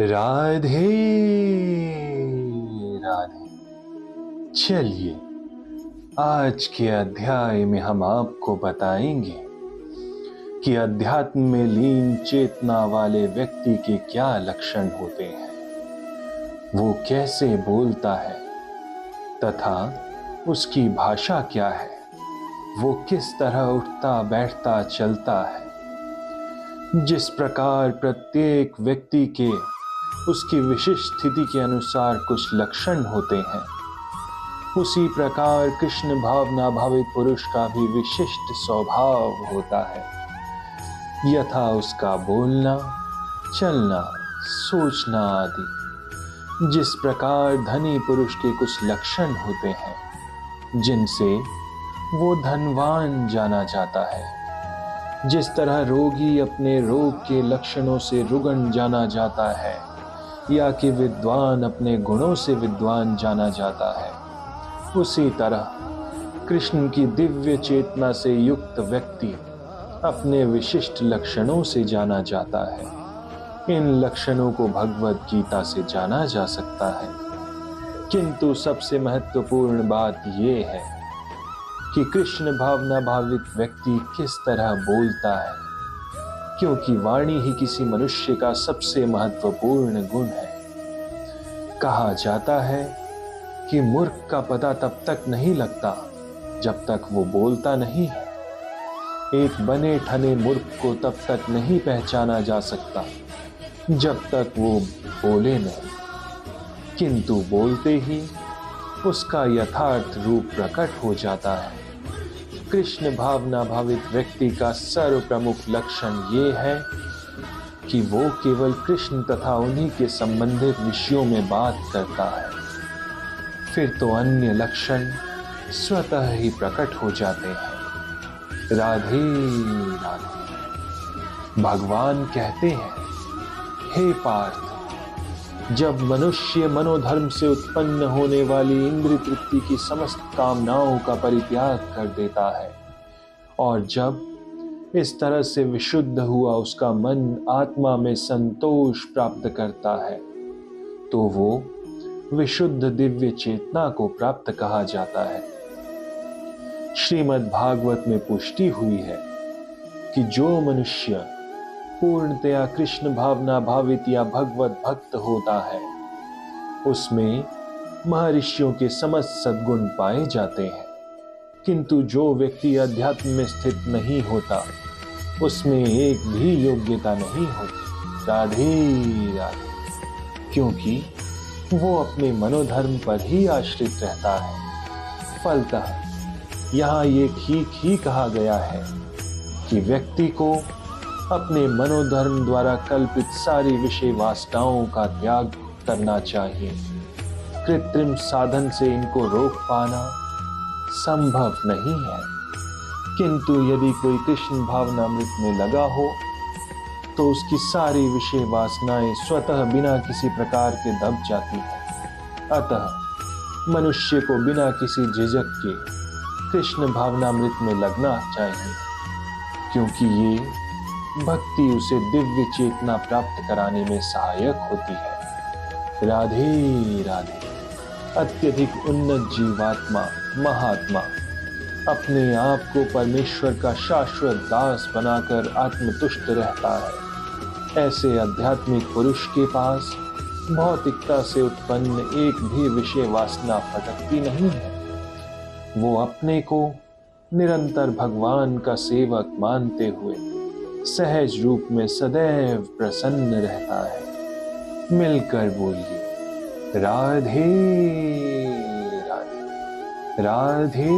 राधे राधे। चलिए आज के अध्याय में हम आपको बताएंगे कि अध्यात्म में लीन चेतना वाले व्यक्ति के क्या लक्षण होते हैं, वो कैसे बोलता है तथा उसकी भाषा क्या है, वो किस तरह उठता बैठता चलता है। जिस प्रकार प्रत्येक व्यक्ति के उसकी विशिष्ट स्थिति के अनुसार कुछ लक्षण होते हैं, उसी प्रकार कृष्ण भावना भावित पुरुष का भी विशिष्ट स्वभाव होता है। यथा उसका बोलना, चलना, सोचना आदि। जिस प्रकार धनी पुरुष के कुछ लक्षण होते हैं जिनसे वो धनवान जाना जाता है, जिस तरह रोगी अपने रोग के लक्षणों से रुग्ण जाना जाता है या कि विद्वान अपने गुणों से विद्वान जाना जाता है, उसी तरह कृष्ण की दिव्य चेतना से युक्त व्यक्ति अपने विशिष्ट लक्षणों से जाना जाता है। इन लक्षणों को भगवद गीता से जाना जा सकता है, किंतु सबसे महत्वपूर्ण बात यह है कि कृष्ण भावना भावित व्यक्ति किस तरह बोलता है, क्योंकि वाणी ही किसी मनुष्य का सबसे महत्वपूर्ण गुण है। कहा जाता है कि मूर्ख का पता तब तक नहीं लगता जब तक वो बोलता नहीं है। एक बने ठने मूर्ख को तब तक नहीं पहचाना जा सकता जब तक वो बोले नहीं, किंतु बोलते ही उसका यथार्थ रूप प्रकट हो जाता है। कृष्ण भावना भावित व्यक्ति का सर्व प्रमुख लक्षण ये है कि वो केवल कृष्ण तथा उन्हीं के संबंधित विषयों में बात करता है, फिर तो अन्य लक्षण स्वतः ही प्रकट हो जाते हैं। राधे राधे। भगवान कहते हैं, हे पार्थ, जब मनुष्य मनोधर्म से उत्पन्न होने वाली इंद्रिय तृप्ति की समस्त कामनाओं का परित्याग कर देता है और जब इस तरह से विशुद्ध हुआ उसका मन आत्मा में संतोष प्राप्त करता है, तो वो विशुद्ध दिव्य चेतना को प्राप्त कहा जाता है। श्रीमद् भागवत में पुष्टि हुई है कि जो मनुष्य पूर्णतया कृष्ण भावना भावित या भगवत भक्त होता है, उसमें महर्षियों के समस्त सद्गुण पाए जाते हैं, किंतु जो व्यक्ति अध्यात्म में स्थित नहीं होता, उसमें एक भी योग्यता नहीं होती। राधे राधे। क्योंकि वो अपने मनोधर्म पर ही आश्रित रहता है। फलतः यहाँ ये ठीक ही कहा गया है कि व्यक्ति को अपने मनोधर्म द्वारा कल्पित सारी विषय वासनाओं का त्याग करना चाहिए। कृत्रिम साधन से इनको रोक पाना संभव नहीं है, किंतु यदि कोई कृष्ण भावनामृत में लगा हो तो उसकी सारी विषय वासनाएं स्वतः बिना किसी प्रकार के दब जाती हैं। अतः मनुष्य को बिना किसी झिझक के कृष्ण भावनामृत में लगना चाहिए, क्योंकि ये भक्ति उसे दिव्य चेतना प्राप्त कराने में सहायक होती है। राधे राधे। अत्यधिक उन्नत जीवात्मा महात्मा अपने आप को परमेश्वर का शाश्वत दास बनाकर आत्मतुष्ट रहता है। ऐसे आध्यात्मिक पुरुष के पास भौतिकता से उत्पन्न एक भी विषय वासना फटकती नहीं है। वो अपने को निरंतर भगवान का सेवक मानते हुए सहज रूप में सदैव प्रसन्न रहता है। मिलकर बोलिए, राधे राधे। राधे